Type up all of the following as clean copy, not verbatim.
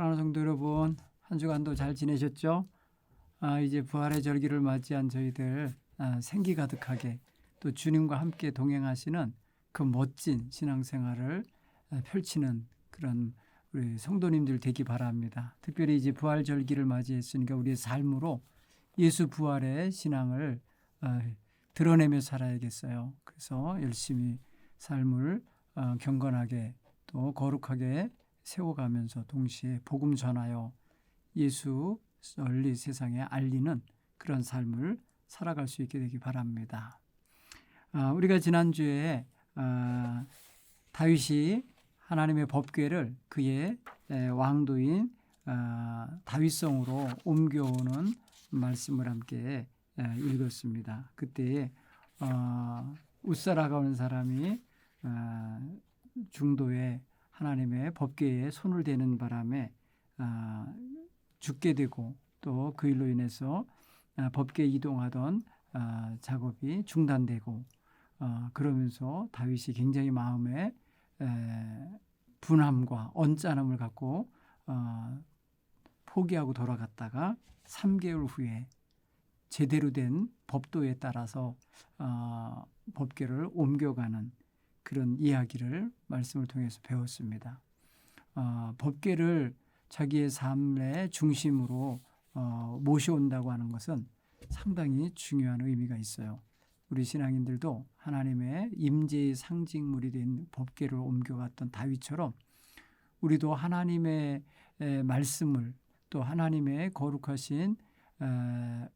사랑하는 성도 여러분, 한 주간도 잘 지내셨죠? 이제 부활의 절기를 맞이한 저희들 생기 가득하게 또 주님과 함께 동행하시는 그 멋진 신앙생활을 펼치는 그런 우리 성도님들 되기 바랍니다. 특별히 이제 부활 절기를 맞이했으니까 우리의 삶으로 예수 부활의 신앙을 드러내며 살아야겠어요. 그래서 열심히 삶을 경건하게 또 거룩하게 세워가면서 동시에 복음 전하여 예수 널리 세상에 알리는 그런 삶을 살아갈 수 있게 되기 바랍니다. 우리가 지난주에 다윗이 하나님의 법궤를 그의 왕도인 다윗성으로 옮겨오는 말씀을 함께 읽었습니다. 그때 웃사라가 온 사람이 중도에 하나님의 법궤에 손을 대는 바람에 죽게 되고 또 그 일로 인해서 법궤 이동하던 작업이 중단되고 그러면서 다윗이 굉장히 마음에 분함과 언짢음을 갖고 포기하고 돌아갔다가 3개월 후에 제대로 된 법도에 따라서 법궤를 옮겨가는 그런 이야기를 말씀을 통해서 배웠습니다. 법궤를 자기의 삶의 중심으로 모셔온다고 하는 것은 상당히 중요한 의미가 있어요. 우리 신앙인들도 하나님의 임재의 상징물이 된 법궤를 옮겨갔던 다윗처럼 우리도 하나님의 말씀을 또 하나님의 거룩하신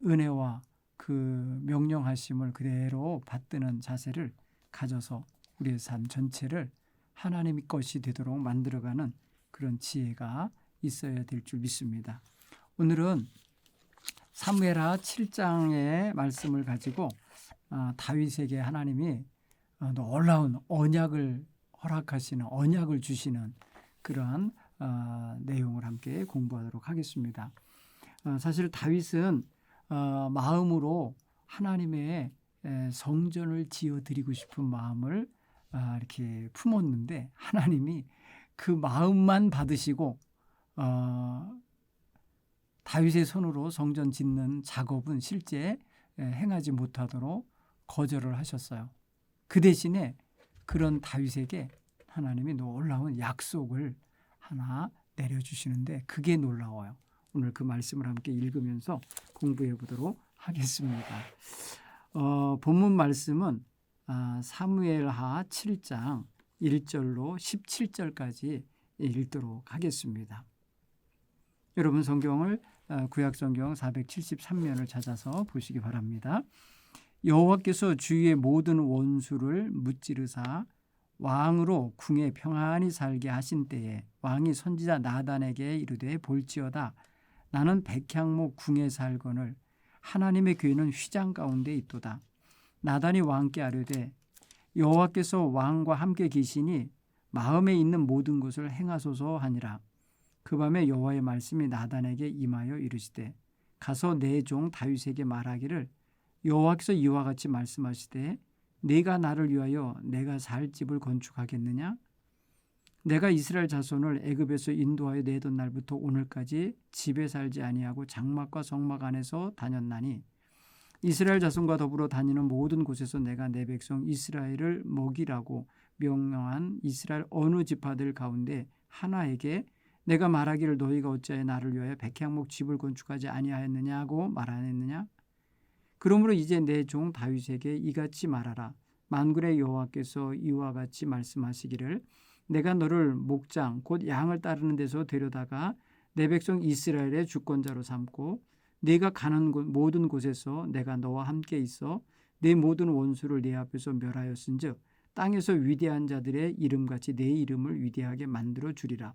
은혜와 그 명령하심을 그대로 받드는 자세를 가져서 우리의 삶 전체를 하나님의 것이 되도록 만들어가는 그런 지혜가 있어야 될 줄 믿습니다. 오늘은 사무엘하 7장의 말씀을 가지고 다윗에게 하나님이 놀라운 언약을 허락하시는 언약을 주시는 그러한 내용을 함께 공부하도록 하겠습니다. 사실 다윗은 마음으로 하나님의 성전을 지어드리고 싶은 마음을 이렇게 품었는데 하나님이 그 마음만 받으시고 다윗의 손으로 성전 짓는 작업은 실제 행하지 못하도록 거절을 하셨어요. 그 대신에 그런 다윗에게 하나님이 놀라운 약속을 하나 내려주시는데 그게 놀라워요. 오늘 그 말씀을 함께 읽으면서 공부해 보도록 하겠습니다. 본문 말씀은 사무엘하 7장 1절로 17절까지 읽도록 하겠습니다. 여러분 성경을 구약성경 473면을 찾아서 보시기 바랍니다. 여호와께서 주위의 모든 원수를 무찌르사 왕으로 궁에 평안히 살게 하신 때에 왕이 선지자 나단에게 이르되 볼지어다 나는 백향목 궁에 살거늘 하나님의 교회는 휘장 가운데 있도다. 나단이 왕께 아뢰되 여호와께서 왕과 함께 계시니 마음에 있는 모든 것을 행하소서 하니라. 그 밤에 여호와의 말씀이 나단에게 임하여 이르시되 가서 내 종 다윗에게 말하기를 여호와께서 이와 같이 말씀하시되 네가 나를 위하여 내가 살 집을 건축하겠느냐? 내가 이스라엘 자손을 애굽에서 인도하여 내던 날부터 오늘까지 집에 살지 아니하고 장막과 성막 안에서 다녔나니 이스라엘 자손과 더불어 다니는 모든 곳에서 내가 내 백성 이스라엘을 먹이라고 명령한 이스라엘 어느 지파들 가운데 하나에게 내가 말하기를 너희가 어찌하여 나를 위하여 백향목 집을 건축하지 아니하였느냐고 말하였느냐? 그러므로 이제 내 종 다윗에게 이같이 말하라. 만군의 여호와께서 이와 같이 말씀하시기를 내가 너를 목장 곧 양을 따르는 데서 데려다가 내 백성 이스라엘의 주권자로 삼고 네가 가는 모든 곳에서 내가 너와 함께 있어 내 모든 원수를 네 앞에서 멸하였은즉 땅에서 위대한 자들의 이름같이 내 이름을 위대하게 만들어 주리라.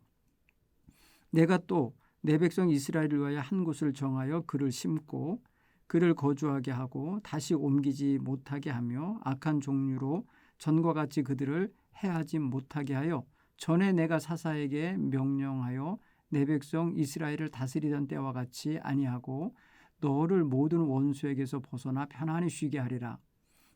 내가 또 내 백성 이스라엘을 위하여 한 곳을 정하여 그를 심고 그를 거주하게 하고 다시 옮기지 못하게 하며 악한 종류로 전과 같이 그들을 해하지 못하게 하여 전에 내가 사사에게 명령하여 내 백성 이스라엘을 다스리던 때와 같이 아니하고 너를 모든 원수에게서 벗어나 편안히 쉬게 하리라.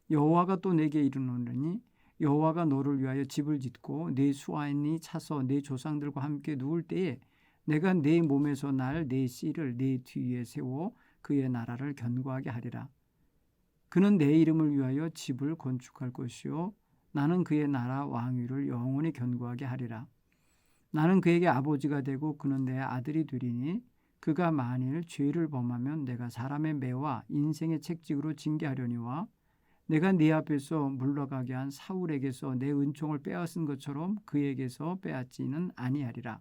여호와가 또 내게 이르노니 여호와가 너를 위하여 집을 짓고 네 수하인이 차서 네 조상들과 함께 누울 때에 내가 네 몸에서 날 네 씨를 네 뒤에 세워 그의 나라를 견고하게 하리라. 그는 내 이름을 위하여 집을 건축할 것이요 나는 그의 나라 왕위를 영원히 견고하게 하리라. 나는 그에게 아버지가 되고 그는 내 아들이 되리니 그가 만일 죄를 범하면 내가 사람의 매와 인생의 책찍으로 징계하려니와 내가 네 앞에서 물러가게 한 사울에게서 내 은총을 빼앗은 것처럼 그에게서 빼앗지는 아니하리라.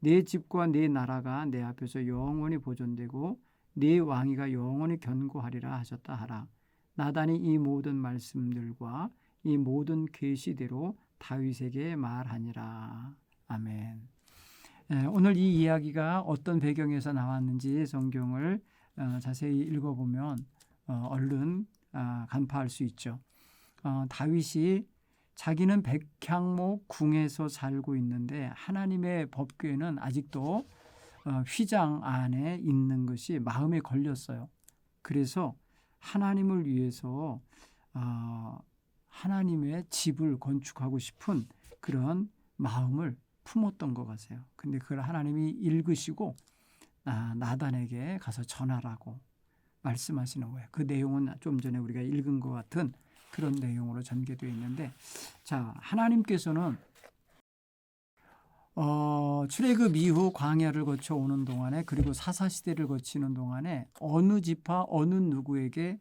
네 집과 네 나라가 내 앞에서 영원히 보존되고 네 왕위가 영원히 견고하리라 하셨다 하라. 나단이 이 모든 말씀들과 이 모든 계시대로 다윗에게 말하니라. 아멘. 오늘 이 이야기가 어떤 배경에서 나왔는지 성경을 자세히 읽어보면 얼른 간파할 수 있죠. 다윗이 자기는 백향목 궁에서 살고 있는데 하나님의 법궤는 아직도 휘장 안에 있는 것이 마음에 걸렸어요. 그래서 하나님을 위해서 하나님의 집을 건축하고 싶은 그런 마음을 품었던 것 같아요. 근데 그걸 하나님이 읽으시고 나단에게 가서 전하라고 말씀하시는 거예요. 그 내용은 좀 전에 우리가 읽은 것 같은 그런 내용으로 전개되어 있는데, 자, 하나님께서는 출애굽 이후 광야를 거쳐 오는 동안에 그리고 사사시대를 거치는 동안에 어느 지파 어느 누구에게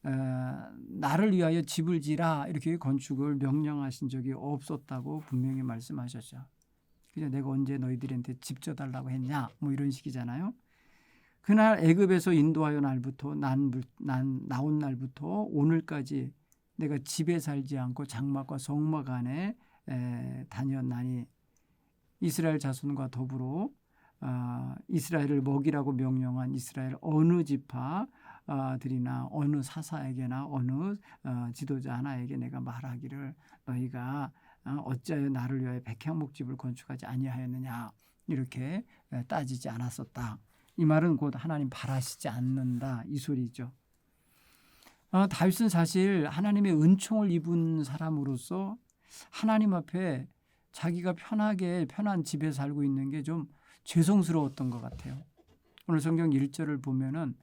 나를 위하여 집을 지라 이렇게 건축을 명령하신 적이 없었다고 분명히 말씀하셨죠. 그냥 내가 언제 너희들한테 집 져달라고 했냐 뭐 이런 식이잖아요. 그날 애굽에서 인도하여 날부터 나온 날부터 오늘까지 내가 집에 살지 않고 장막과 성막 안에 다녔나니 이스라엘 자손과 더불어 이스라엘을 먹이라고 명령한 이스라엘 어느 지파들이나 어느 사사에게나 어느 지도자 하나에게 내가 말하기를 너희가 어찌하여 나를 위하여 백향목집을 건축하지 아니하였느냐 이렇게 따지지 않았었다. 이 말은 곧 하나님 바라시지 않는다 이 소리죠. 다윗은 사실 하나님의 은총을 입은 사람으로서 하나님 앞에 자기가 편한 집에 살고 있는 게 좀 죄송스러웠던 것 같아요. 오늘 성경 1절을 보면은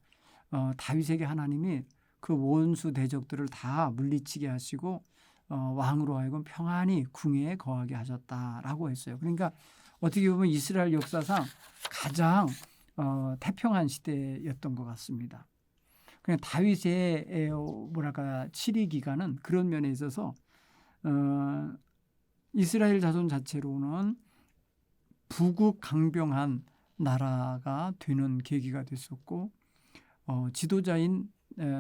다윗에게 하나님이 그 원수 대적들을 다 물리치게 하시고 왕으로 하여금 평안히 궁에 거하게 하셨다라고 했어요. 그러니까 어떻게 보면 이스라엘 역사상 가장 태평한 시대였던 것 같습니다. 그냥 다윗의 치리 기간은 그런 면에 있어서 이스라엘 자손 자체로는 부국강병한 나라가 되는 계기가 됐었고 지도자인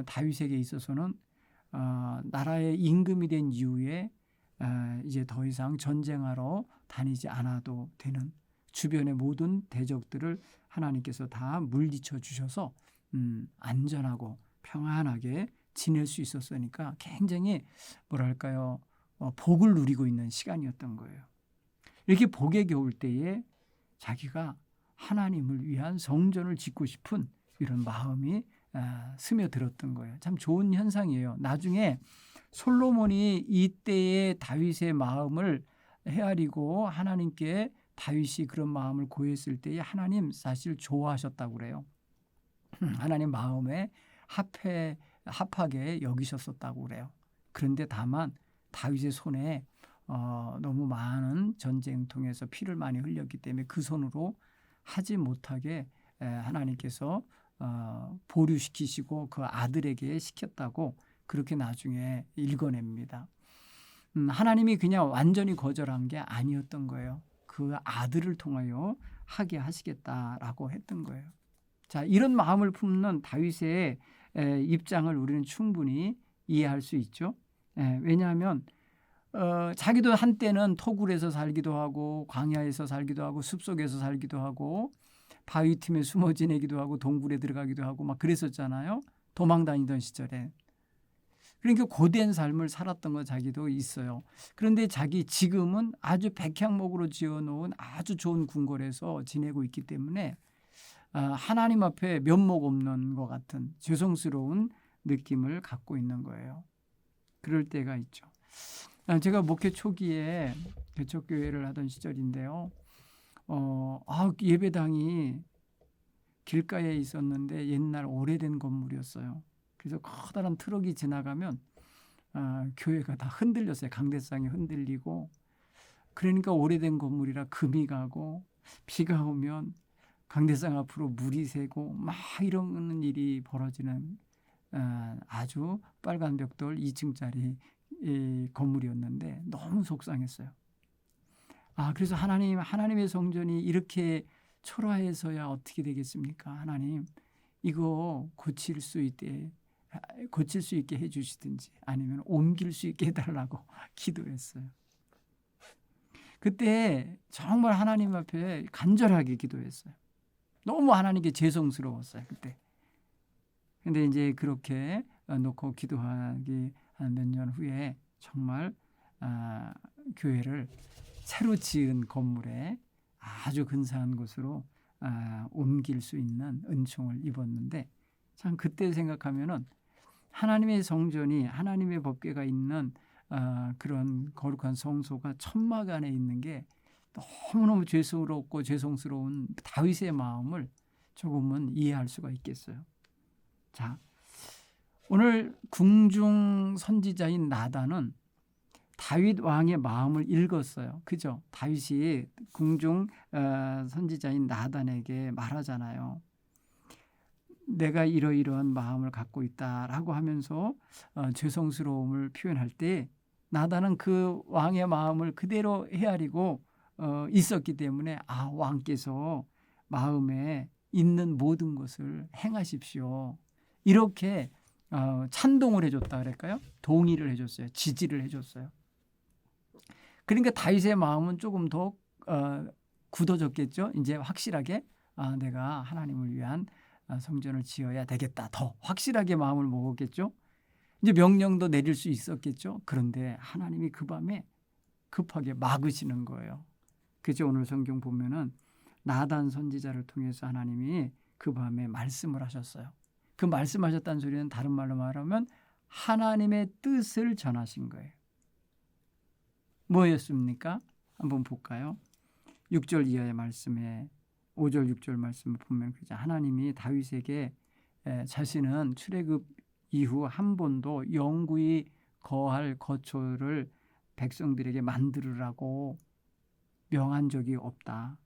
다윗에게 있어서는 나라의 임금이 된 이후에 이제 더 이상 전쟁하러 다니지 않아도 되는 주변의 모든 대적들을 하나님께서 다 물리쳐 주셔서 안전하고 평안하게 지낼 수 있었으니까 굉장히 복을 누리고 있는 시간이었던 거예요. 이렇게 복에 겨울 때에 자기가 하나님을 위한 성전을 짓고 싶은 이런 마음이 스며들었던 거예요. 참 좋은 현상이에요. 나중에 솔로몬이 이때의 다윗의 마음을 헤아리고 하나님께 다윗이 그런 마음을 고했을 때에 하나님 사실 좋아하셨다고 그래요. 하나님 마음에 합하게 여기셨었다고 그래요. 그런데 다만 다윗의 손에 너무 많은 전쟁통에서 피를 많이 흘렸기 때문에 그 손으로 하지 못하게 하나님께서 보류시키시고 그 아들에게 시켰다고 그렇게 나중에 읽어냅니다. 하나님이 그냥 완전히 거절한 게 아니었던 거예요. 그 아들을 통하여 하게 하시겠다라고 했던 거예요. 자, 이런 마음을 품는 다윗의 입장을 우리는 충분히 이해할 수 있죠. 왜냐하면 자기도 한때는 토굴에서 살기도 하고 광야에서 살기도 하고 숲속에서 살기도 하고 바위 틈에 숨어 지내기도 하고 동굴에 들어가기도 하고 막 그랬었잖아요. 도망 다니던 시절에. 그러니까 고된 삶을 살았던 거 자기도 있어요. 그런데 자기 지금은 아주 백향목으로 지어놓은 아주 좋은 궁궐에서 지내고 있기 때문에 하나님 앞에 면목 없는 것 같은 죄송스러운 느낌을 갖고 있는 거예요. 그럴 때가 있죠. 제가 목회 초기에 개척교회를 하던 시절인데요. 예배당이 길가에 있었는데 옛날 오래된 건물이었어요. 그래서 커다란 트럭이 지나가면 교회가 다 흔들렸어요. 강대상이 흔들리고. 그러니까 오래된 건물이라 금이 가고 비가 오면 강대상 앞으로 물이 새고 막 이런 일이 벌어지는 아주 빨간 벽돌 2층짜리 건물이었는데 너무 속상했어요. 그래서 하나님의 성전이 이렇게 초라해서야 어떻게 되겠습니까? 하나님, 이거 고칠 수 있게 해주시든지 아니면 옮길 수 있게 해달라고 기도했어요. 그때 정말 하나님 앞에 간절하게 기도했어요. 너무 하나님께 죄송스러웠어요, 그때. 근데 이제 그렇게 놓고 기도하기 한 몇 년 후에 정말 교회를 새로 지은 건물에 아주 근사한 곳으로 옮길 수 있는 은총을 입었는데, 참 그때 생각하면은 하나님의 성전이 하나님의 법궤가 있는 그런 거룩한 성소가 천막 안에 있는 게 너무너무 죄송스럽고 죄송스러운 다윗의 마음을 조금은 이해할 수가 있겠어요. 자, 오늘 궁중 선지자인 나단은 다윗 왕의 마음을 읽었어요. 그죠? 다윗이 궁중 선지자인 나단에게 말하잖아요. 내가 이러이러한 마음을 갖고 있다라고 하면서 죄송스러움을 표현할 때 나단은 그 왕의 마음을 그대로 헤아리고 있었기 때문에 왕께서 마음에 있는 모든 것을 행하십시오. 이렇게 찬동을 해줬다 그럴까요? 동의를 해줬어요. 지지를 해줬어요. 그러니까 다윗의 마음은 조금 더 굳어졌겠죠. 이제 확실하게 내가 하나님을 위한 성전을 지어야 되겠다. 더 확실하게 마음을 먹었겠죠. 이제 명령도 내릴 수 있었겠죠. 그런데 하나님이 그 밤에 급하게 막으시는 거예요. 그죠? 오늘 성경 보면은 나단 선지자를 통해서 하나님이 그 밤에 말씀을 하셨어요. 그 말씀하셨다는 소리는 다른 말로 말하면 하나님의 뜻을 전하신 거예요. 뭐였습니까? 한번 볼까요? 6절 이하의 말씀에 5절 6절 말씀을 보면 하나님이 다윗에게 자신은 출애굽 이후 한 번도 영구히 거할 거처를 백성들에게 만들으라고 명한 적이 없다.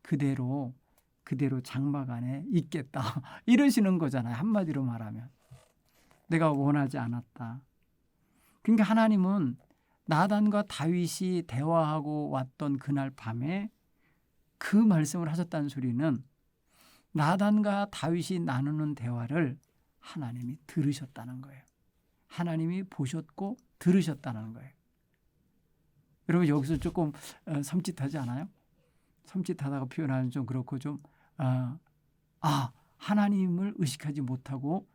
그대로 장막 안에 있겠다. 이러시는 거잖아요. 한마디로 말하면. 내가 원하지 않았다. 그러니까 하나님은 나단과 다윗이 대화하고 왔던 그날 밤에 그 말씀을 하셨다는 소리는 나단과 다윗이 나누는 대화를 하나님이 들으셨다는 거예요. 하나님이 보셨고 들으셨다는 거예요. 여러분 여기서 조금 섬찟하지 않아요? 섬찟하다고 표현하면 좀 그렇고 좀 하나님을 의식하지 못하고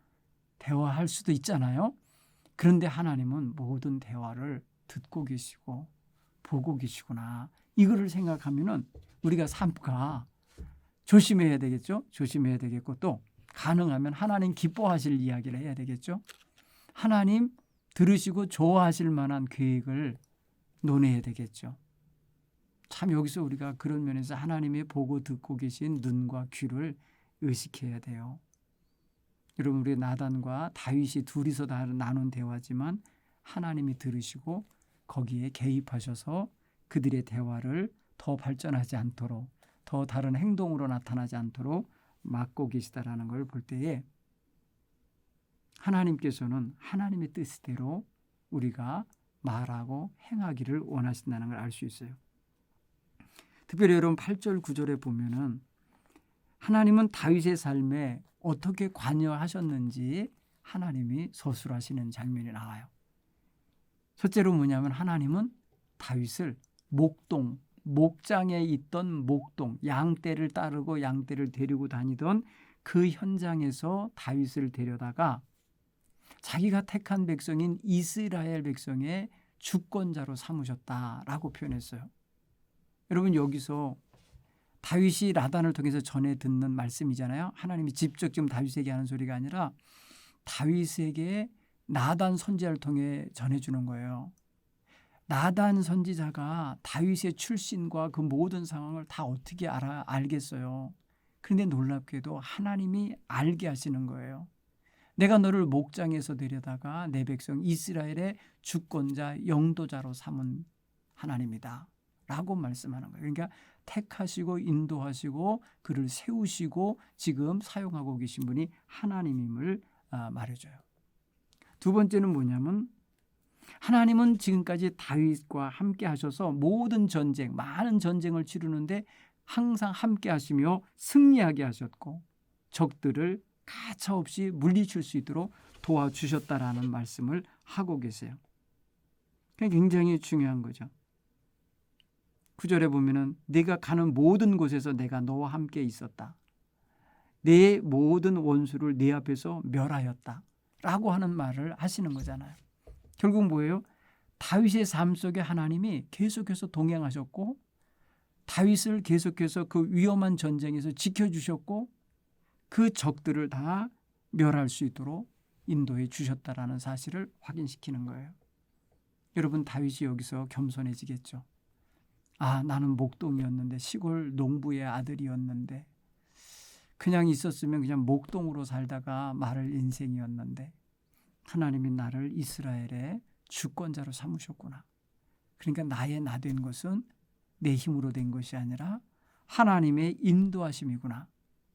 대화할 수도 있잖아요. 그런데 하나님은 모든 대화를 듣고 계시고 보고 계시구나. 이거를 생각하면은 우리가 삶과 조심해야 되겠죠. 조심해야 되겠고 또 가능하면 하나님 기뻐하실 이야기를 해야 되겠죠. 하나님 들으시고 좋아하실 만한 계획을 논해야 되겠죠. 참 여기서 우리가 그런 면에서 하나님이 보고 듣고 계신 눈과 귀를 의식해야 돼요. 여러분 우리 나단과 다윗이 둘이서 나눈 대화지만 하나님이 들으시고 거기에 개입하셔서 그들의 대화를 더 발전하지 않도록 더 다른 행동으로 나타나지 않도록 막고 계시다라는 걸 볼 때에 하나님께서는 하나님의 뜻대로 우리가 말하고 행하기를 원하신다는 걸 알 수 있어요. 특별히 여러분 8절 9절에 보면은 하나님은 다윗의 삶에 어떻게 관여하셨는지 하나님이 서술하시는 장면이 나와요. 첫째로 뭐냐면 하나님은 다윗을 목장에 있던 목동, 양떼를 따르고 양떼를 데리고 다니던 그 현장에서 다윗을 데려다가 자기가 택한 백성인 이스라엘 백성의 주권자로 삼으셨다라고 표현했어요. 여러분 여기서 다윗이 나단을 통해서 전해 듣는 말씀이잖아요. 하나님이 직접 지금 다윗에게 하는 소리가 아니라 다윗에게 나단 선지자를 통해 전해주는 거예요. 나단 선지자가 다윗의 출신과 그 모든 상황을 다 어떻게 알겠어요. 그런데 놀랍게도 하나님이 알게 하시는 거예요. 내가 너를 목장에서 데려다가 내 백성 이스라엘의 주권자 영도자로 삼은 하나님이다 라고 말씀하는 거예요. 그러니까 택하시고 인도하시고 그를 세우시고 지금 사용하고 계신 분이 하나님임을 말해줘요. 두 번째는 뭐냐면 하나님은 지금까지 다윗과 함께 하셔서 모든 전쟁, 많은 전쟁을 치르는데 항상 함께 하시며 승리하게 하셨고 적들을 가차없이 물리칠 수 있도록 도와주셨다라는 말씀을 하고 계세요. 굉장히 중요한 거죠. 9절에 보면은 내가 가는 모든 곳에서 내가 너와 함께 있었다. 내 모든 원수를 내 앞에서 멸하였다. 라고 하는 말을 하시는 거잖아요. 결국 뭐예요? 다윗의 삶 속에 하나님이 계속해서 동행하셨고 다윗을 계속해서 그 위험한 전쟁에서 지켜주셨고 그 적들을 다 멸할 수 있도록 인도해 주셨다라는 사실을 확인시키는 거예요. 여러분 다윗이 여기서 겸손해지겠죠. 나는 목동이었는데 시골 농부의 아들이었는데 그냥 있었으면 그냥 목동으로 살다가 마를 인생이었는데 하나님이 나를 이스라엘의 주권자로 삼으셨구나. 그러니까 나의 나 된 것은 내 힘으로 된 것이 아니라 하나님의 인도하심이구나.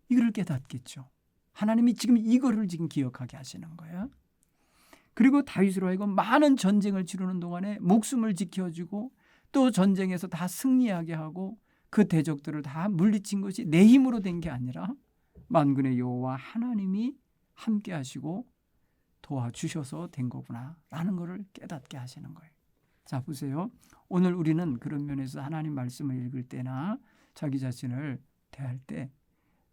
이걸 깨닫겠죠. 하나님이 지금 이거를 지금 기억하게 하시는 거예요. 그리고 다윗으로 하여금 많은 전쟁을 치르는 동안에 목숨을 지켜주고 또 전쟁에서 다 승리하게 하고 그 대적들을 다 물리친 것이 내 힘으로 된 게 아니라 만군의 여호와 하나님이 함께 하시고 도와주셔서 된 거구나 라는 것을 깨닫게 하시는 거예요. 자 보세요. 오늘 우리는 그런 면에서 하나님 말씀을 읽을 때나 자기 자신을 대할 때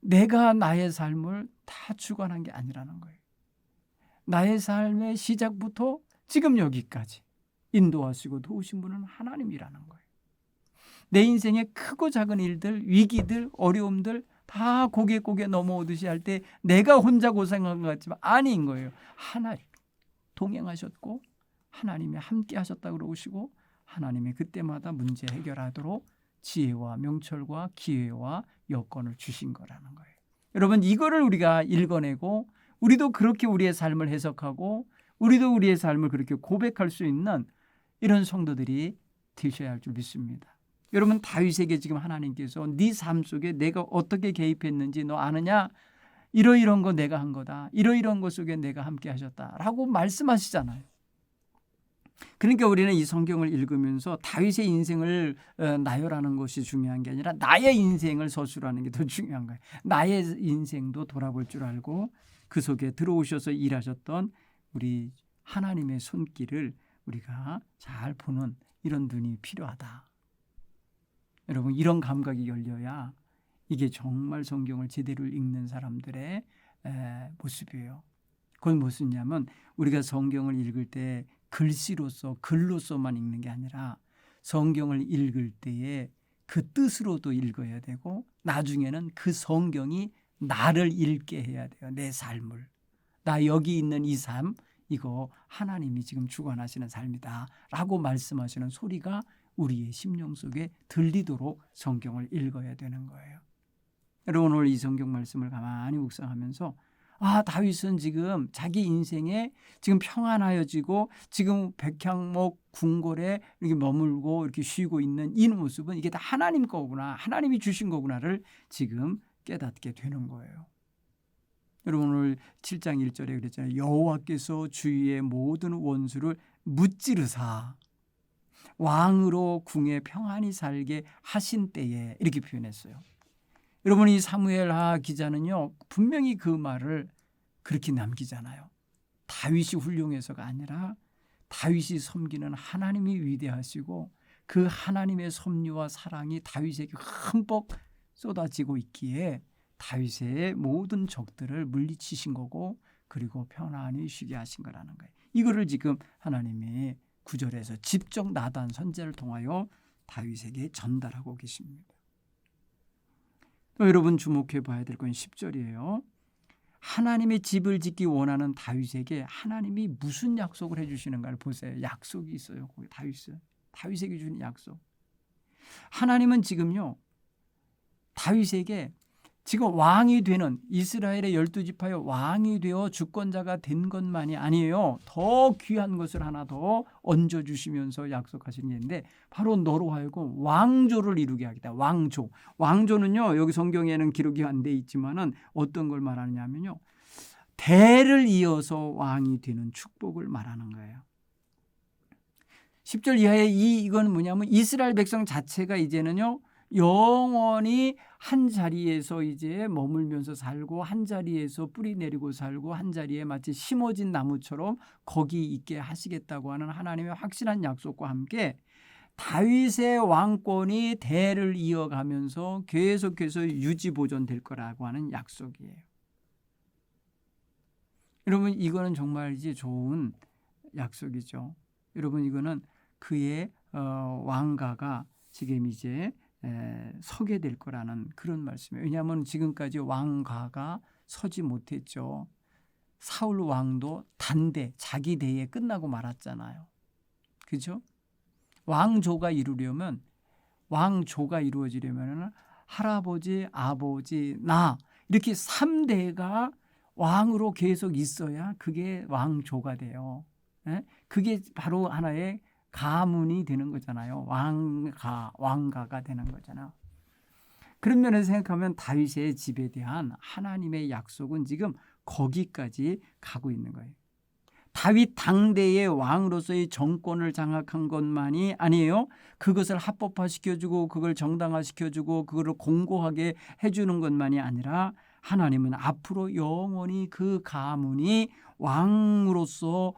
내가 나의 삶을 다 주관한 게 아니라는 거예요. 나의 삶의 시작부터 지금 여기까지 인도하시고 도우신 분은 하나님이라는 거예요. 내 인생의 크고 작은 일들, 위기들, 어려움들 다 고개 넘어오듯이 할 때 내가 혼자 고생한 것 같지만 아닌 거예요. 하나님 동행하셨고 하나님이 함께 하셨다고 그러시고 하나님이 그때마다 문제 해결하도록 지혜와 명철과 기회와 여건을 주신 거라는 거예요. 여러분 이거를 우리가 읽어내고 우리도 그렇게 우리의 삶을 해석하고 우리도 우리의 삶을 그렇게 고백할 수 있는 이런 성도들이 되셔야 할 줄 믿습니다. 여러분 다윗에게 지금 하나님께서 네 삶 속에 내가 어떻게 개입했는지 너 아느냐? 이러이러한 거 내가 한 거다. 이러이러한 것 속에 내가 함께 하셨다라고 말씀하시잖아요. 그러니까 우리는 이 성경을 읽으면서 다윗의 인생을 나열하는 것이 중요한 게 아니라 나의 인생을 서술하는 게 더 중요한 거예요. 나의 인생도 돌아볼 줄 알고 그 속에 들어오셔서 일하셨던 우리 하나님의 손길을 우리가 잘 보는 이런 눈이 필요하다. 여러분 이런 감각이 열려야 이게 정말 성경을 제대로 읽는 사람들의 모습이에요. 그건 무엇이냐면 우리가 성경을 읽을 때 글씨로서 글로서만 읽는 게 아니라 성경을 읽을 때에 그 뜻으로도 읽어야 되고 나중에는 그 성경이 나를 읽게 해야 돼요. 내 삶을. 나 여기 있는 이 삶 이거 하나님이 지금 주관하시는 삶이다 라고 말씀하시는 소리가 우리의 심령 속에 들리도록 성경을 읽어야 되는 거예요. 여러분 오늘 이 성경 말씀을 가만히 묵상하면서 다윗은 지금 자기 인생에 지금 평안하여지고 지금 백향목 궁궐에 이렇게 머물고 이렇게 쉬고 있는 이 모습은 이게 다 하나님 거구나. 하나님이 주신 거구나를 지금 깨닫게 되는 거예요. 여러분 오늘 7장 1절에 그랬잖아요. 여호와께서 주위의 모든 원수를 무찌르사 왕으로 궁에 평안히 살게 하신 때에 이렇게 표현했어요. 여러분 이 사무엘 기자는요 분명히 그 말을 그렇게 남기잖아요. 다윗이 훌륭해서가 아니라 다윗이 섬기는 하나님이 위대하시고 그 하나님의 섭리와 사랑이 다윗에게 흠뻑 쏟아지고 있기에 다윗의 모든 적들을 물리치신 거고 그리고 편안히 쉬게 하신 거라는 거예요. 이거를 지금 하나님이 9절에서 직접 나단 선지자를 통하여 다윗에게 전달하고 계십니다. 또 여러분 주목해 봐야 될 건 10절이에요. 하나님의 집을 짓기 원하는 다윗에게 하나님이 무슨 약속을 해주시는가를 보세요. 약속이 있어요. 거기 다윗은. 다윗에게 주는 약속. 하나님은 지금요 다윗에게 지금 왕이 되는 이스라엘의 12지파의 왕이 되어 주권자가 된 것만이 아니에요. 더 귀한 것을 하나 더 얹어주시면서 약속하신 게 있는데 바로 너로 하여금 왕조를 이루게 하겠다. 왕조. 왕조는요 여기 성경에는 기록이 안 돼 있지만은 어떤 걸 말하느냐면요. 대를 이어서 왕이 되는 축복을 말하는 거예요. 10절 이하에 이건 뭐냐면 이스라엘 백성 자체가 이제는요 영원히 한 자리에서 이제 머물면서 살고 한 자리에서 뿌리 내리고 살고 한 자리에 마치 심어진 나무처럼 거기 있게 하시겠다고 하는 하나님의 확실한 약속과 함께 다윗의 왕권이 대를 이어가면서 계속해서 유지 보존될 거라고 하는 약속이에요. 여러분 이거는 정말 이제 좋은 약속이죠. 여러분 이거는 그의 왕가가 지금 이제 서게 될 거라는 그런 말씀이에요. 왜냐하면 지금까지 왕가가 서지 못했죠. 사울 왕도 단대, 자기 대에 끝나고 말았잖아요. 그렇죠? 왕조가 이루어지려면 할아버지, 아버지, 나 이렇게 3대가 왕으로 계속 있어야 그게 왕조가 돼요. 그게 바로 하나의 가문이 되는 거잖아요. 왕가가 되는 거잖아요. 그런 면에서 생각하면 다윗의 집에 대한 하나님의 약속은 지금 거기까지 가고 있는 거예요. 다윗 당대의 왕으로서의 정권을 장악한 것만이 아니에요. 그것을 합법화시켜주고 그걸 정당화시켜주고 그걸 공고하게 해주는 것만이 아니라 하나님은 앞으로 영원히 그 가문이 왕으로서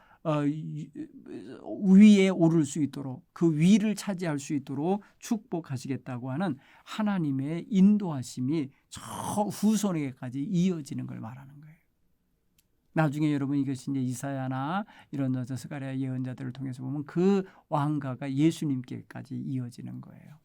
위에 오를 수 있도록 그 위를 차지할 수 있도록 축복하시겠다고 하는 하나님의 인도하심이 저 후손에게까지 이어지는 걸 말하는 거예요. 나중에 여러분 이것이 이제 이사야나 이런 스가랴 예언자들을 통해서 보면 그 왕가가 예수님께까지 이어지는 거예요.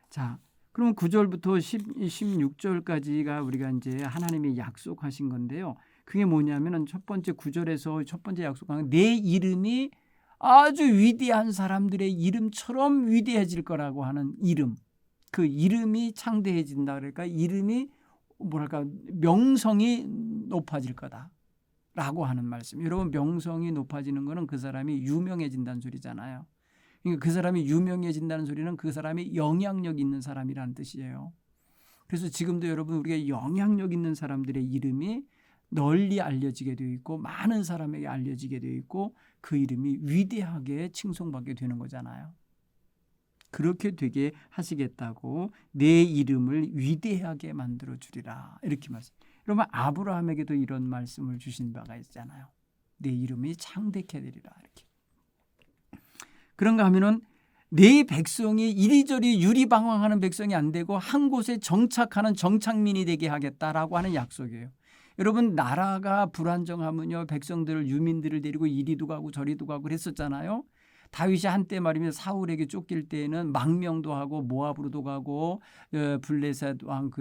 자, 그럼 9절부터 16절까지가 우리가 이제 하나님이 약속하신 건데요. 그게 뭐냐면은 첫 번째 9절에서 첫 번째 약속한 내 이름이 아주 위대한 사람들의 이름처럼 위대해질 거라고 하는 이름. 그 이름이 창대해진다 그러니까 이름이 명성이 높아질 거다라고 하는 말씀. 여러분 명성이 높아지는 거는 그 사람이 유명해진다는 소리잖아요. 그러니까 그 사람이 유명해진다는 소리는 그 사람이 영향력 있는 사람이라는 뜻이에요. 그래서 지금도 여러분 우리가 영향력 있는 사람들의 이름이 널리 알려지게 되어 있고 많은 사람에게 알려지게 되어 있고 그 이름이 위대하게 칭송받게 되는 거잖아요. 그렇게 되게 하시겠다고 내 이름을 위대하게 만들어 주리라 이렇게 말씀. 여러분 아브라함에게도 이런 말씀을 주신 바가 있잖아요. 내 이름이 창대케 되리라 이렇게. 그런가 하면은 내 백성이 이리저리 유리방황하는 백성이 안 되고 한 곳에 정착하는 정착민이 되게 하겠다라고 하는 약속이에요. 여러분 나라가 불안정하면요 백성들을 유민들을 데리고 이리도 가고 저리도 가고 그랬었잖아요. 다윗이 한때 말이면 사울에게 쫓길 때에는 망명도 하고 모압으로도 가고 블레셋 왕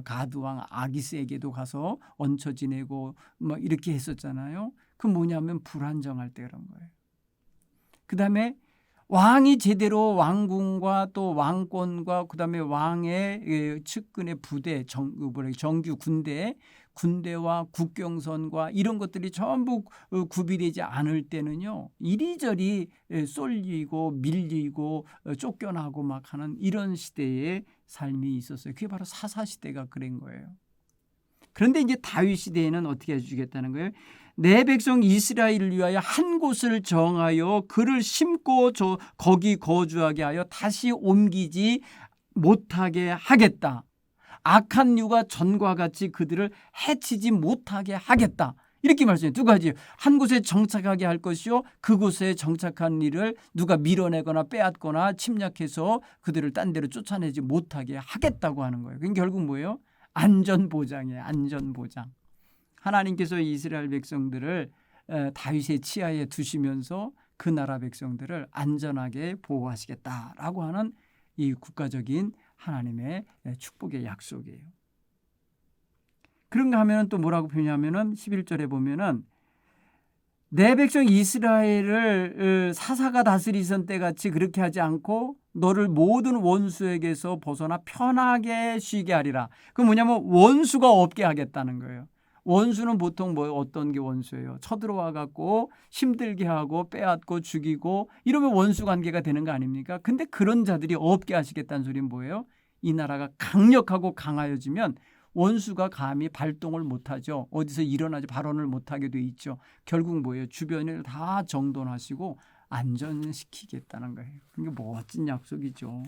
가드 왕 아기스에게도 가서 얹혀 지내고 뭐 이렇게 했었잖아요. 그 뭐냐면 불안정할 때 그런 거예요. 그다음에 왕이 제대로 왕궁과 또 왕권과 그다음에 왕의 측근의 부대 정규 군대와 국경선과 이런 것들이 전부 구비되지 않을 때는요 이리저리 쏠리고 밀리고 쫓겨나고 막 하는 이런 시대의 삶이 있었어요. 그게 바로 사사시대가 그런 거예요. 그런데 이제 다윗 시대에는 어떻게 해주겠다는 거예요? 내 백성 이스라엘을 위하여 한 곳을 정하여 그를 심고 거기 거주하게 하여 다시 옮기지 못하게 하겠다. 악한 유가 전과 같이 그들을 해치지 못하게 하겠다. 이렇게 말씀해요. 두 가지. 한 곳에 정착하게 할 것이요. 그곳에 정착한 일을 누가 밀어내거나 빼앗거나 침략해서 그들을 딴 데로 쫓아내지 못하게 하겠다고 하는 거예요. 그게 결국 뭐예요? 안전보장이에요. 안전보장. 하나님께서 이스라엘 백성들을 다윗의 치하에 두시면서 그 나라 백성들을 안전하게 보호하시겠다라고 하는 이 국가적인 하나님의 축복의 약속이에요. 그런가 하면 또 뭐라고 표현하면은 11절에 보면은 내 백성 이스라엘을 사사가 다스리던 때같이 그렇게 하지 않고 너를 모든 원수에게서 벗어나 편하게 쉬게 하리라. 그 뭐냐면 원수가 없게 하겠다는 거예요. 원수는 보통 뭐 어떤 게 원수예요? 쳐들어와 갖고 힘들게 하고 빼앗고 죽이고 이러면 원수 관계가 되는 거 아닙니까? 근데 그런 자들이 없게 하시겠다는 소리는 뭐예요? 이 나라가 강력하고 강하여지면 원수가 감히 발동을 못하죠. 어디서 일어나지 발언을 못하게 돼 있죠. 결국 뭐예요? 주변을 다 정돈하시고 안전시키겠다는 거예요. 이게 멋진 약속이죠.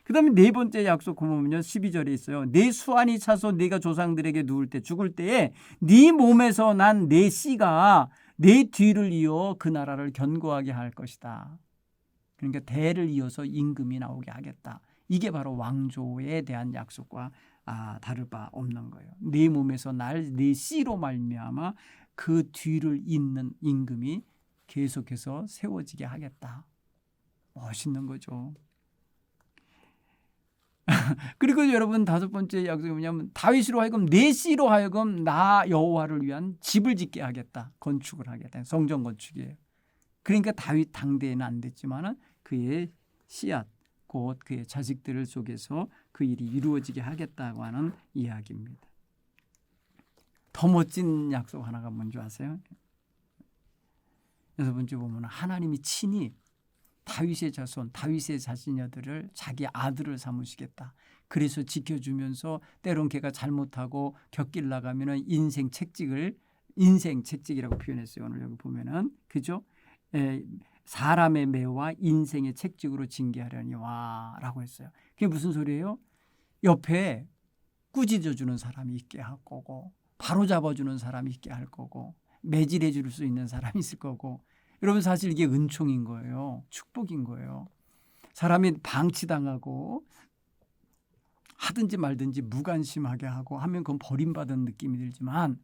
그 다음에 네 번째 약속 보면요. 12절에 있어요. 내 수완이 차서 네가 조상들에게 누울 때 죽을 때에 네 몸에서 난 내 씨가 내 뒤를 이어 그 나라를 견고하게 할 것이다. 그러니까 대를 이어서 임금이 나오게 하겠다. 이게 바로 왕조에 대한 약속과 다를 바 없는 거예요. 내 몸에서 내 씨로 말미암아 그 뒤를 잇는 임금이 계속해서 세워지게 하겠다. 멋있는 거죠. 그리고 여러분 다섯 번째 약속이 뭐냐면 다윗으로 하여금 내 씨로 하여금 나 여호와를 위한 집을 짓게 하겠다. 건축을 하겠다. 성전 건축이에요. 그러니까 다윗 당대에는 안 됐지만은 그의 씨앗 곧 그의 자식들을 속에서 그 일이 이루어지게 하겠다고 하는 이야기입니다. 더 멋진 약속 하나가 뭔지 아세요? 여섯 번째 보면 하나님이 친히 다윗의 자손, 다윗의 자녀들을 자기 아들을 삼으시겠다. 그래서 지켜주면서 때론 걔가 잘못하고 곁길 나가면은 인생 책직이라고 표현했어요. 오늘 여기 보면은 그죠? 사람의 매와 인생의 책직으로 징계하려니와라고 했어요. 그게 무슨 소리예요? 옆에 꾸짖어주는 사람이 있게 할 거고 바로잡아주는 사람이 있게 할 거고 매질해 줄 수 있는 사람이 있을 거고 여러분 사실 이게 은총인 거예요. 축복인 거예요. 사람이 방치당하고 하든지 말든지 무관심하게 하고 하면 그건 버림받은 느낌이 들지만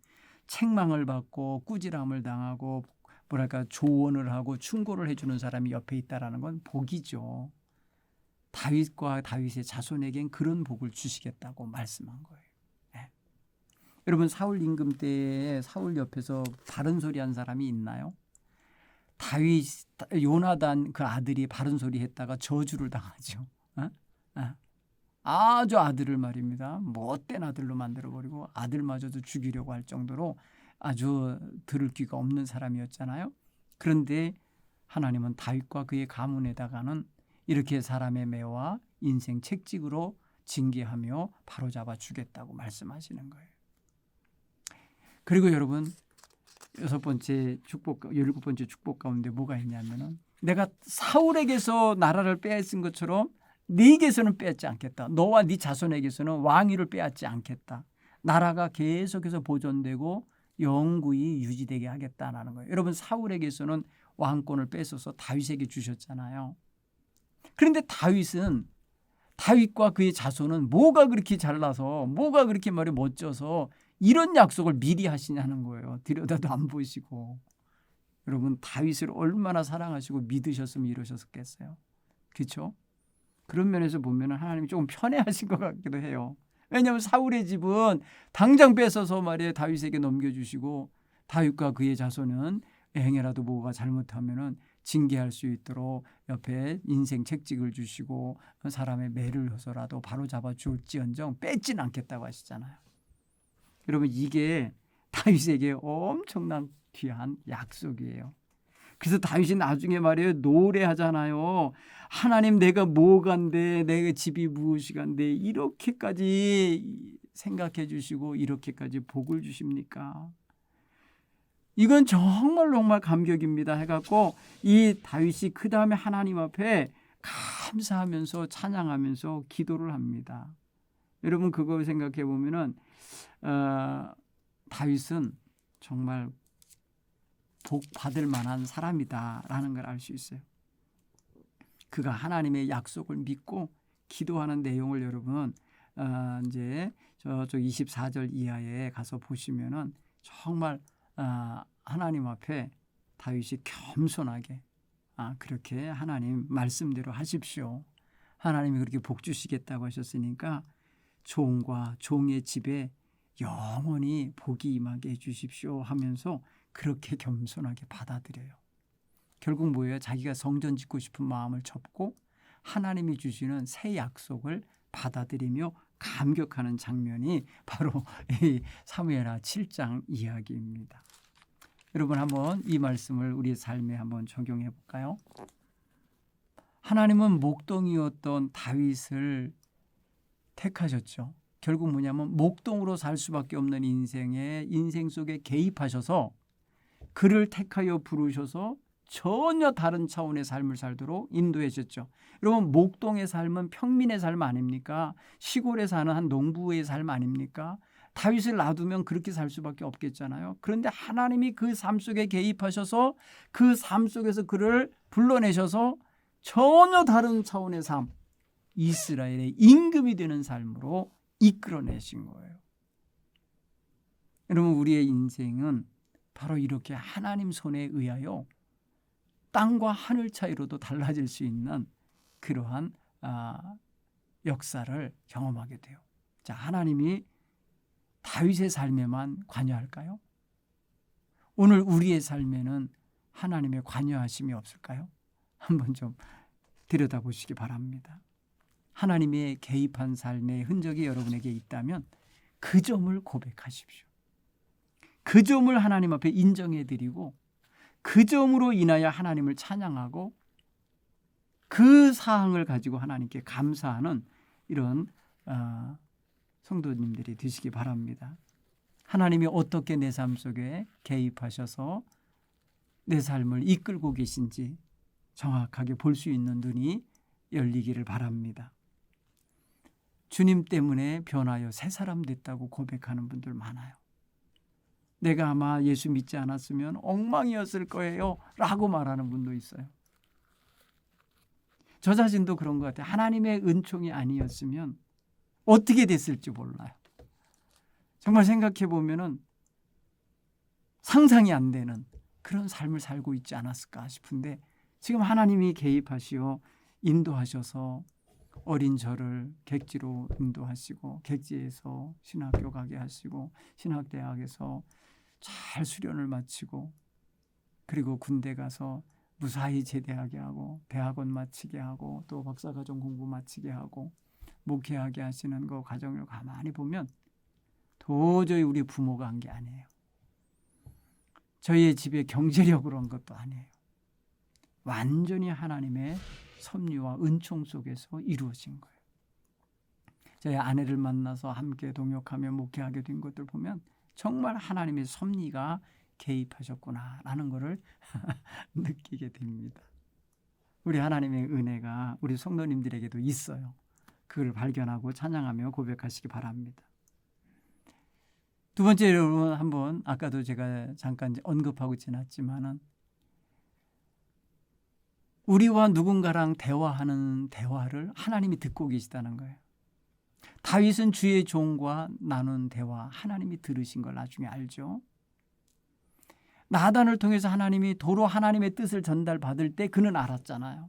책망을 받고 꾸지람을 당하고 뭐랄까 조언을 하고 충고를 해주는 사람이 옆에 있다라는 건 복이죠. 다윗과 다윗의 자손에겐 그런 복을 주시겠다고 말씀한 거예요. 네. 여러분 사울 임금 때에 사울 옆에서 바른 소리 한 사람이 있나요? 다윗 요나단 그 아들이 바른 소리 했다가 저주를 당하죠. 아주 아들을 말입니다. 못된 아들로 만들어버리고 아들마저도 죽이려고 할 정도로 아주 들을 귀가 없는 사람이었잖아요. 그런데 하나님은 다윗과 그의 가문에다가는 이렇게 사람의 매와 인생 책직으로 징계하며 바로잡아 주겠다고 말씀하시는 거예요. 그리고 여러분 일곱 번째 축복 가운데 뭐가 있냐면은 내가 사울에게서 나라를 빼앗은 것처럼 네게서는 빼앗지 않겠다. 너와 네 자손에게서는 왕위를 빼앗지 않겠다. 나라가 계속해서 보존되고 영구히 유지되게 하겠다라는 거예요. 여러분 사울에게서는 왕권을 뺏어서 다윗에게 주셨잖아요. 그런데 다윗과 그의 자손은 뭐가 그렇게 잘나서 뭐가 그렇게 말이 멋져서 이런 약속을 미리 하시냐는 거예요. 들여다도 안 보시고. 여러분 다윗을 얼마나 사랑하시고 믿으셨으면 이러셨겠어요. 그렇죠? 그런 면에서 보면 하나님이 조금 편애하신 것 같기도 해요. 왜냐하면 사울의 집은 당장 뺏어서 말이에요. 다윗에게 넘겨주시고 다윗과 그의 자손은 행여라도 뭐가 잘못하면은 징계할 수 있도록 옆에 인생 책직을 주시고 사람의 매를 해서라도 바로잡아 줄지언정 뺏진 않겠다고 하시잖아요. 여러분 이게 다윗에게 엄청난 귀한 약속이에요. 그래서 다윗이 나중에 말이에요 노래하잖아요. 하나님 내가 뭐간데 내가 집이 무엇이간데 이렇게까지 생각해 주시고 이렇게까지 복을 주십니까? 이건 정말 감격입니다 해갖고 이 다윗이 그 다음에 하나님 앞에 감사하면서 찬양하면서 기도를 합니다. 여러분 그거 생각해 보면은 다윗은 정말 복 받을 만한 사람이다라는 걸 알 수 있어요. 그가 하나님의 약속을 믿고 기도하는 내용을 여러분 이제 저쪽 24절 이하에 가서 보시면은 정말 하나님 앞에 다윗이 겸손하게 그렇게 하나님 말씀대로 하십시오. 하나님이 그렇게 복 주시겠다고 하셨으니까 종과 종의 집에 영원히 복이 임하게 해 주십시오 하면서 그렇게 겸손하게 받아들여요. 결국 뭐예요? 자기가 성전 짓고 싶은 마음을 접고 하나님이 주시는 새 약속을 받아들이며 감격하는 장면이 바로 이 사무엘하 7장 이야기입니다. 여러분 한번 이 말씀을 우리의 삶에 한번 적용해 볼까요? 하나님은 목동이었던 다윗을 택하셨죠. 결국 뭐냐면 목동으로 살 수밖에 없는 인생 속에 개입하셔서 그를 택하여 부르셔서 전혀 다른 차원의 삶을 살도록 인도하셨죠. 여러분 목동의 삶은 평민의 삶 아닙니까? 시골에 사는 한 농부의 삶 아닙니까? 다윗을 놔두면 그렇게 살 수밖에 없겠잖아요. 그런데 하나님이 그 삶 속에 개입하셔서 그 삶 속에서 그를 불러내셔서 전혀 다른 차원의 삶, 이스라엘의 임금이 되는 삶으로 이끌어내신 거예요. 여러분 우리의 인생은 바로 이렇게 하나님 손에 의하여 땅과 하늘 차이로도 달라질 수 있는 그러한 역사를 경험하게 돼요. 자, 하나님이 다윗의 삶에만 관여할까요? 오늘 우리의 삶에는 하나님의 관여하심이 없을까요? 한번 좀 들여다보시기 바랍니다. 하나님의 개입한 삶의 흔적이 여러분에게 있다면 그 점을 고백하십시오. 그 점을 하나님 앞에 인정해드리고 그 점으로 인하여 하나님을 찬양하고 그 사항을 가지고 하나님께 감사하는 이런 성도님들이 되시기 바랍니다. 하나님이 어떻게 내 삶 속에 개입하셔서 내 삶을 이끌고 계신지 정확하게 볼 수 있는 눈이 열리기를 바랍니다. 주님 때문에 변하여 새 사람 됐다고 고백하는 분들 많아요. 내가 아마 예수 믿지 않았으면 엉망이었을 거예요 라고 말하는 분도 있어요. 저 자신도 그런 것 같아요. 하나님의 은총이 아니었으면 어떻게 됐을지 몰라요. 정말 생각해 보면은 상상이 안 되는 그런 삶을 살고 있지 않았을까 싶은데 지금 하나님이 개입하시어 인도하셔서 어린 저를 객지로 인도하시고 객지에서 신학교 가게 하시고 신학대학에서 잘 수련을 마치고 그리고 군대 가서 무사히 제대하게 하고 대학원 마치게 하고 또 박사과정 공부 마치게 하고 목회하게 하시는 그 과정을 가만히 보면 도저히 우리 부모가 한 게 아니에요. 저희의 집에 경제력으로 한 것도 아니에요. 완전히 하나님의 섭리와 은총 속에서 이루어진 거예요. 저희 아내를 만나서 함께 동역하며 목회하게 된 것들 보면 정말 하나님의 섭리가 개입하셨구나라는 것을 느끼게 됩니다. 우리 하나님의 은혜가 우리 성도님들에게도 있어요. 그걸 발견하고 찬양하며 고백하시기 바랍니다. 두 번째 여러분 한번 아까도 제가 잠깐 언급하고 지났지만은 우리와 누군가랑 대화하는 대화를 하나님이 듣고 계시다는 거예요. 다윗은 주의 종과 나눈 대화 하나님이 들으신 걸 나중에 알죠. 나단을 통해서 하나님이 도로 하나님의 뜻을 전달받을 때 그는 알았잖아요.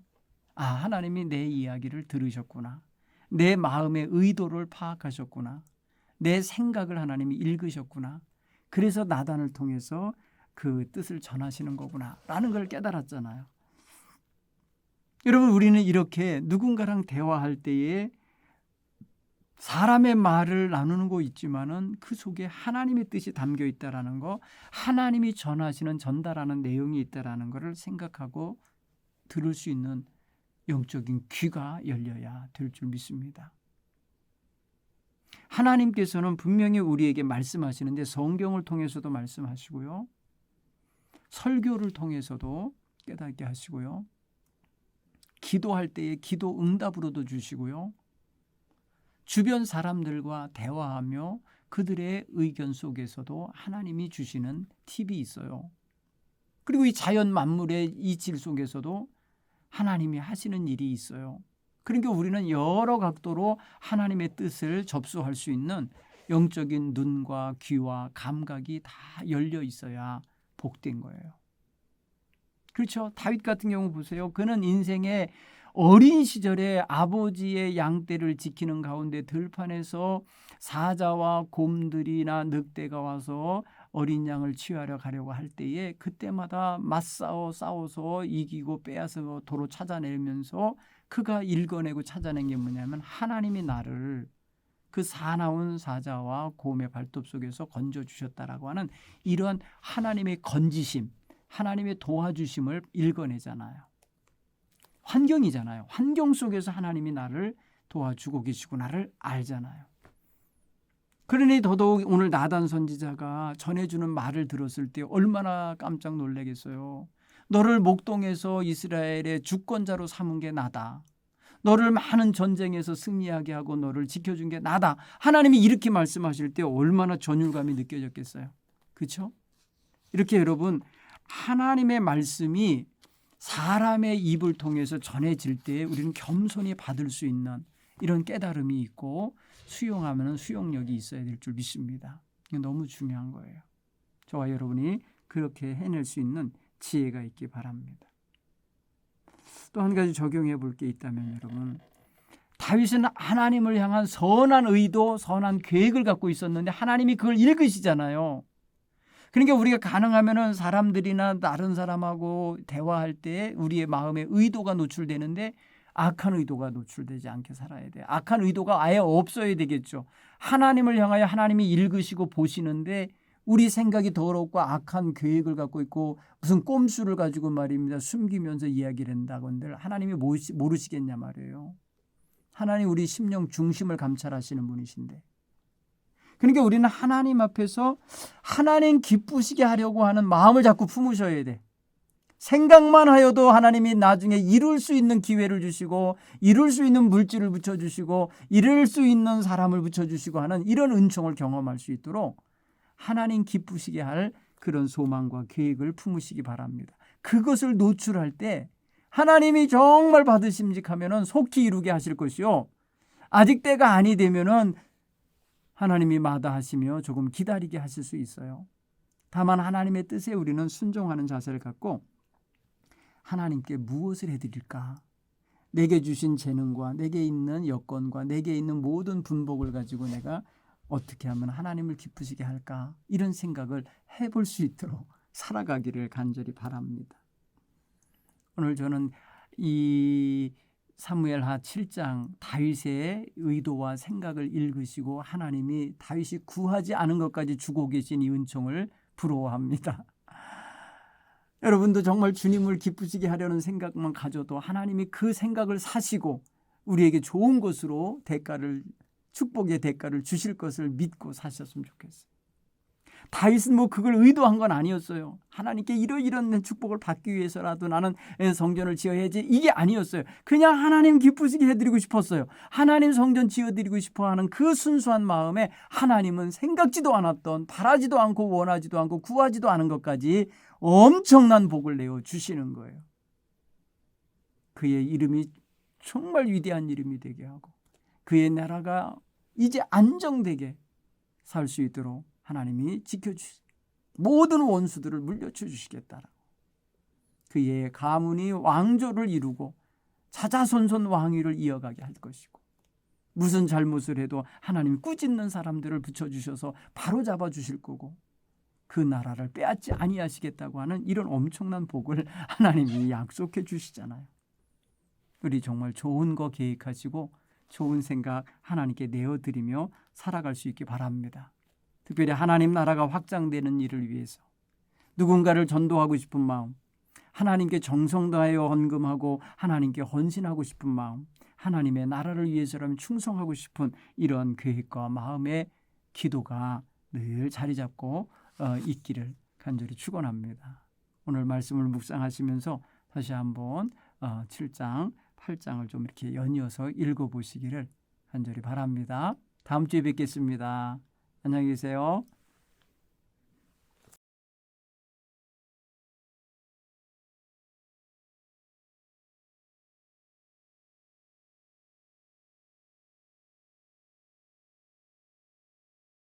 아, 하나님이 내 이야기를 들으셨구나. 내 마음의 의도를 파악하셨구나. 내 생각을 하나님이 읽으셨구나. 그래서 나단을 통해서 그 뜻을 전하시는 거구나 라는 걸 깨달았잖아요. 여러분 우리는 이렇게 누군가랑 대화할 때에 사람의 말을 나누는 거 있지만은 그 속에 하나님의 뜻이 담겨 있다라는 거, 하나님이 전하시는 전달하는 내용이 있다라는 것을 생각하고 들을 수 있는 영적인 귀가 열려야 될 줄 믿습니다. 하나님께서는 분명히 우리에게 말씀하시는데 성경을 통해서도 말씀하시고요. 설교를 통해서도 깨닫게 하시고요. 기도할 때에 기도 응답으로도 주시고요. 주변 사람들과 대화하며 그들의 의견 속에서도 하나님이 주시는 팁이 있어요. 그리고 이 자연 만물의 이질 속에서도 하나님이 하시는 일이 있어요. 그러니까 우리는 여러 각도로 하나님의 뜻을 접수할 수 있는 영적인 눈과 귀와 감각이 다 열려 있어야 복된 거예요. 그렇죠. 다윗 같은 경우 보세요. 그는 인생의 어린 시절에 아버지의 양떼를 지키는 가운데 들판에서 사자와 곰들이나 늑대가 와서 어린 양을 취하려 가려고 할 때에 그때마다 싸워서 이기고 빼앗아 도로 찾아내면서 그가 읽어내고 찾아낸 게 뭐냐면 하나님이 나를 그 사나운 사자와 곰의 발톱 속에서 건져주셨다라고 하는 이러한 하나님의 건지심, 하나님의 도와주심을 읽어내잖아요. 환경이잖아요. 환경 속에서 하나님이 나를 도와주고 계시고 나를 알잖아요. 그러니 더더욱 오늘 나단 선지자가 전해주는 말을 들었을 때 얼마나 깜짝 놀라겠어요. 너를 목동에서 이스라엘의 주권자로 삼은 게 나다. 너를 많은 전쟁에서 승리하게 하고 너를 지켜준 게 나다. 하나님이 이렇게 말씀하실 때 얼마나 전율감이 느껴졌겠어요. 그렇죠? 이렇게 여러분 하나님의 말씀이 사람의 입을 통해서 전해질 때 우리는 겸손히 받을 수 있는 이런 깨달음이 있고 수용하면 수용력이 있어야 될 줄 믿습니다. 이게 너무 중요한 거예요. 저와 여러분이 그렇게 해낼 수 있는 지혜가 있기 바랍니다. 또 한 가지 적용해 볼 게 있다면 여러분, 다윗은 하나님을 향한 선한 의도, 선한 계획을 갖고 있었는데 하나님이 그걸 읽으시잖아요. 그러니까 우리가 가능하면은 사람들이나 다른 사람하고 대화할 때 우리의 마음의 의도가 노출되는데 악한 의도가 노출되지 않게 살아야 돼요. 악한 의도가 아예 없어야 되겠죠. 하나님을 향하여 하나님이 읽으시고 보시는데 우리 생각이 더럽고 악한 계획을 갖고 있고 무슨 꼼수를 가지고 말입니다. 숨기면서 이야기를 한다건들 하나님이 모르시겠냐 말이에요. 하나님 우리 심령 중심을 감찰하시는 분이신데. 그러니까 우리는 하나님 앞에서 하나님 기쁘시게 하려고 하는 마음을 자꾸 품으셔야 돼. 생각만 하여도 하나님이 나중에 이룰 수 있는 기회를 주시고 이룰 수 있는 물질을 붙여주시고 이룰 수 있는 사람을 붙여주시고 하는 이런 은총을 경험할 수 있도록 하나님 기쁘시게 할 그런 소망과 계획을 품으시기 바랍니다. 그것을 노출할 때 하나님이 정말 받으심직하면 속히 이루게 하실 것이요. 아직 때가 아니 되면은 하나님이 마다하시며 조금 기다리게 하실 수 있어요. 다만 하나님의 뜻에 우리는 순종하는 자세를 갖고 하나님께 무엇을 해드릴까? 내게 주신 재능과 내게 있는 여건과 내게 있는 모든 분복을 가지고 내가 어떻게 하면 하나님을 기쁘시게 할까? 이런 생각을 해볼 수 있도록 살아가기를 간절히 바랍니다. 오늘 저는 이 사무엘하 7장 다윗의 의도와 생각을 읽으시고 하나님이 다윗이 구하지 않은 것까지 주고 계신 이 은총을 부러워합니다. 여러분도 정말 주님을 기쁘시게 하려는 생각만 가져도 하나님이 그 생각을 사시고 우리에게 좋은 것으로 축복의 대가를 주실 것을 믿고 사셨으면 좋겠어요. 다윗은 그걸 의도한 건 아니었어요. 하나님께 이런 축복을 받기 위해서라도 나는 성전을 지어야지 이게 아니었어요. 그냥 하나님 기쁘시게 해드리고 싶었어요. 하나님 성전 지어드리고 싶어하는 그 순수한 마음에 하나님은 생각지도 않았던 바라지도 않고 원하지도 않고 구하지도 않은 것까지 엄청난 복을 내어 주시는 거예요. 그의 이름이 정말 위대한 이름이 되게 하고 그의 나라가 이제 안정되게 살 수 있도록 하나님이 지켜주시 모든 원수들을 물려쳐 주시겠다라고. 그의 가문이 왕조를 이루고 자자손손 왕위를 이어가게 할 것이고 무슨 잘못을 해도 하나님 꾸짖는 사람들을 붙여주셔서 바로잡아 주실 거고 그 나라를 빼앗지 아니하시겠다고 하는 이런 엄청난 복을 하나님이 약속해 주시잖아요. 우리 정말 좋은 거 계획하시고 좋은 생각 하나님께 내어드리며 살아갈 수 있기 바랍니다. 특별히 하나님 나라가 확장되는 일을 위해서 누군가를 전도하고 싶은 마음, 하나님께 정성 다하여 헌금하고 하나님께 헌신하고 싶은 마음, 하나님의 나라를 위해서라면 충성하고 싶은 이런 계획과 마음의 기도가 늘 자리 잡고 있기를 간절히 축원합니다. 오늘 말씀을 묵상하시면서 다시 한번 7장, 8장을 좀 이렇게 연이어서 읽어보시기를 간절히 바랍니다. 다음 주에 뵙겠습니다. 안녕히 계세요.